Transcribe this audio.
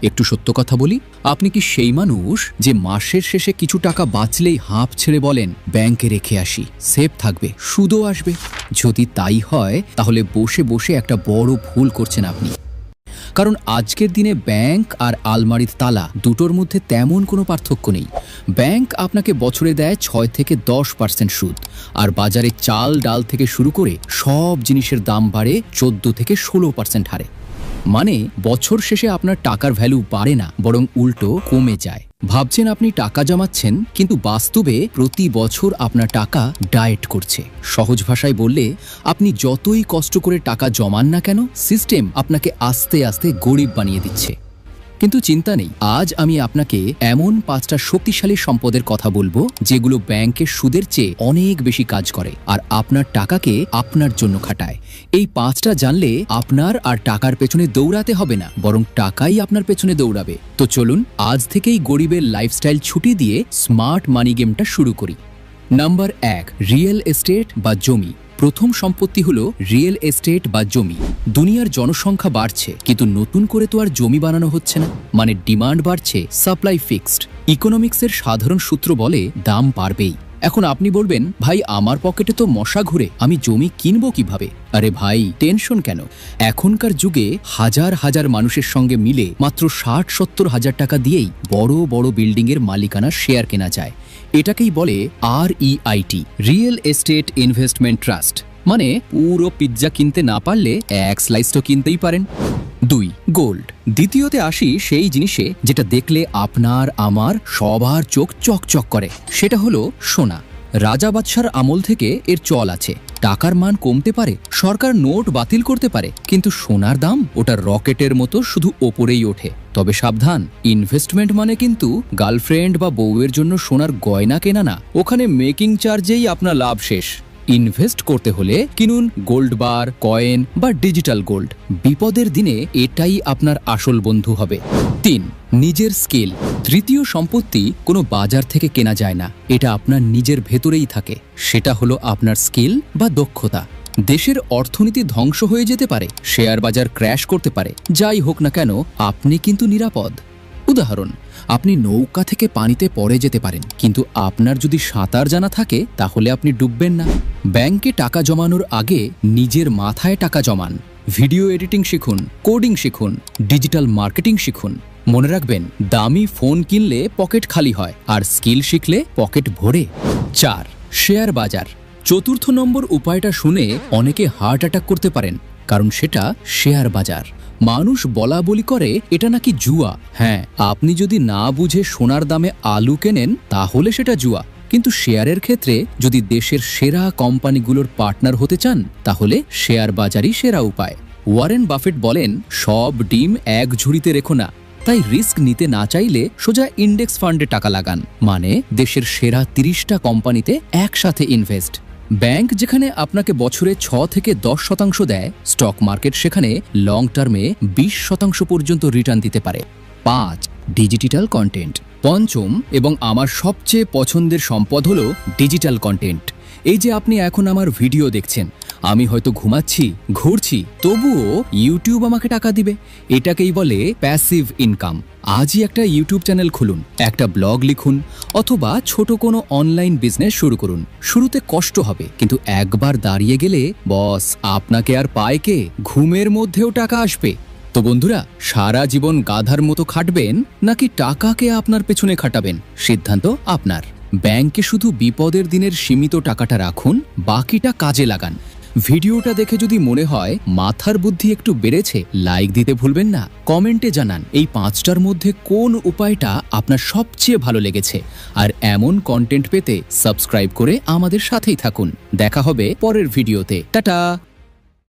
একটু সত্য কথা বলি, আপনি কি সেই মানুষ যে মাসের শেষে কিছু টাকা বাঁচলেই হাঁপ ছেড়ে বলেন ব্যাংকে রেখে আসি, সেফ থাকবে, সুদও আসবে? যদি তাই হয় তাহলে বসে বসে একটা বড় ভুল করছেন আপনি। কারণ আজকের দিনে ব্যাংক আর আলমারির তালা দুটোর মধ্যে তেমন কোনো পার্থক্য নেই। ব্যাংক আপনাকে বছরে দেয় 6 থেকে 10% সুদ, আর বাজারে চাল ডাল থেকে শুরু করে সব জিনিসের দাম বাড়ে 14 থেকে 16% হারে। মানে বছর শেষে আপনার টাকার ভ্যালু বাড়ে না, বরং উল্টো কমে যায়। ভাবছেন আপনি টাকা জমাচ্ছেন, কিন্তু বাস্তবে প্রতি বছর আপনার টাকা ডায়েট করছে। সহজ ভাষায় বললে, আপনি যতই কষ্ট করে টাকা জমান না কেন, সিস্টেম আপনাকে আস্তে আস্তে গরিব বানিয়ে দিচ্ছে। কিন্তু চিন্তা নেই, আজ আমি আপনাকে এমন 5টা শক্তিশালী সম্পদের কথা বলবো যেগুলো ব্যাংকের সুদের চেয়ে অনেক বেশি কাজ করে আর আপনার টাকাকে আপনার জন্য খাটায়। এই 5টা জানলে আপনার আর টাকার পেছনে দৌড়াতে হবে না, বরং টাকাই আপনার পেছনে দৌড়াবে। তো চলুন আজ থেকেই গরিবের লাইফস্টাইল ছুটি দিয়ে স্মার্ট মানি গেমটা শুরু করি। নাম্বার 1, রিয়েল এস্টেট বা জমি। প্রথম সম্পত্তি হলো রিয়েল এস্টেট বা জমি। দুনিয়ার জনসংখ্যা বাড়ছে, কিন্তু নতুন করে তো আর জমি বানানো হচ্ছে না। মানে ডিমান্ড বাড়ছে, সাপ্লাই ফিক্সড। ইকোনমিক্সের সাধারণ সূত্র বলে দাম বাড়বেই। এখন আপনি বলবেন, ভাই আমার পকেটে তো মশা ঘুরে, আমি জমি কিনবো কিভাবে? আরে ভাই, টেনশন কেন? এখনকার যুগে হাজার হাজার মানুষের সঙ্গে মিলে মাত্র 60-70 হাজার টাকা দিয়েই বড় বড় বিল্ডিংয়ের মালিকানা শেয়ার কেনা যায়। এটাকেই বলে REIT, real estate investment trust. মানে পুরো পিৎজা কিনতে না পারলে এক স্লাইস তো কিনতেই পারেন। 2, গোল্ড। দ্বিতীয়তে আসি সেই জিনিসে যেটা দেখলে আপনার আমার সবার চোখ চকচক করে, সেটা হলো সোনা। রাজা বাদশার আমল থেকে এর চল আছে। টাকার মান কমতে পারে, সরকার নোট বাতিল করতে পারে, কিন্তু সোনার দাম ওটা রকেটের মতো শুধু ওপরেই ওঠে। তবে সাবধান, ইনভেস্টমেন্ট মানে কিন্তু গার্লফ্রেন্ড বা বউয়ের জন্য সোনার গয়না কেনা না। ওখানে মেকিং চার্জেই আপনার লাভ শেষ। ইনভেস্ট করতে হলে কিনুন গোল্ড বার, কয়েন বা ডিজিটাল গোল্ড। বিপদের দিনে এটাই আপনার আসল বন্ধু হবে। 3, নিজের স্কিল। তৃতীয় সম্পত্তি কোনো বাজার থেকে কেনা যায় না, এটা আপনার নিজের ভেতরেই থাকে। সেটা হলো আপনার স্কিল বা দক্ষতা। দেশের অর্থনীতি ধ্বংস হয়ে যেতে পারে, শেয়ার বাজার ক্র্যাশ করতে পারে, যাই হোক না কেন আপনি কিন্তু নিরাপদ। উদাহরণ, আপনি নৌকা থেকে পানিতে পড়ে যেতে পারেন, কিন্তু আপনার যদি সাঁতার জানা থাকে তাহলে আপনি ডুববেন না। ব্যাংকে টাকা জমানোর আগে নিজের মাথায় টাকা জমান। ভিডিও এডিটিং শিখুন, কোডিং শিখুন, ডিজিটাল মার্কেটিং শিখুন। মনে রাখবেন, দামি ফোন কিনলে পকেট খালি হয়, আর স্কিল শিখলে পকেট ভরে। 4, শেয়ার বাজার। চতুর্থ নম্বর উপায়টা শুনে অনেকে হার্ট অ্যাটাক করতে পারেন, কারণ সেটা শেয়ার বাজার। মানুষ বলা বলি করে এটা নাকি জুয়া। হ্যাঁ, আপনি যদি না বুঝে সোনার দামে আলু কেনেন তাহলে সেটা জুয়া, কিন্তু শেয়ারের ক্ষেত্রে যদি দেশের সেরা কোম্পানিগুলোর পার্টনার হতে চান তাহলে শেয়ার বাজারই সেরা উপায়। ওয়ারেন বাফেট বলেন, সব ডিম এক ঝুড়িতে রেখো না। তাই রিস্ক নিতে না চাইলে সোজা ইন্ডেক্স ফান্ডে টাকা লাগান, মানে দেশের সেরা 30টা কোম্পানিতে একসাথে ইনভেস্ট। ব্যাংক যেখানে আপনাকে বছরে 6 থেকে 10% দেয়, স্টক মার্কেট সেখানে লং টার্মে 20% পর্যন্ত রিটার্ন দিতে পারে। 5, ডিজিটাল কন্টেন্ট। পঞ্চম এবং আমার সবচেয়ে পছন্দের সম্পদ হলো ডিজিটাল কন্টেন্ট। এই যে আপনি এখন আমার ভিডিও দেখছেন, আমি হয়তো ঘুমাচ্ছি, ঘুরছি, তবুও ইউটিউব আমাকে টাকা দিবে। এটাকেই বলে প্যাসিভ ইনকাম। আজই একটা ইউটিউব চ্যানেল খুলুন, একটা ব্লগ লিখুন, অথবা ছোট কোনো অনলাইন বিজনেস শুরু করুন। শুরুতে কষ্ট হবে, কিন্তু একবার দাঁড়িয়ে গেলে বস আপনাকে আর পায় কে? ঘুমের মধ্যেও টাকা আসবে। তো বন্ধুরা, সারা জীবন গাধার মতো খাটবেন নাকি টাকাকে আপনার পেছনে খাটাবেন, সিদ্ধান্ত আপনার। ব্যাংকে শুধু বিপদের দিনের সীমিত টাকাটা রাখুন, বাকিটা কাজে লাগান। ভিডিওটা দেখে যদি মনে হয় মাথার বুদ্ধি একটু বেড়েছে, লাইক দিতে ভুলবেন না। কমেন্টে জানান এই 5টার মধ্যে কোন উপায়টা আপনার সবচেয়ে ভালো লেগেছে। আর এমন কন্টেন্ট পেতে সাবস্ক্রাইব করে আমাদের সাথেই থাকুন। দেখা হবে পরের ভিডিওতে। টাটা।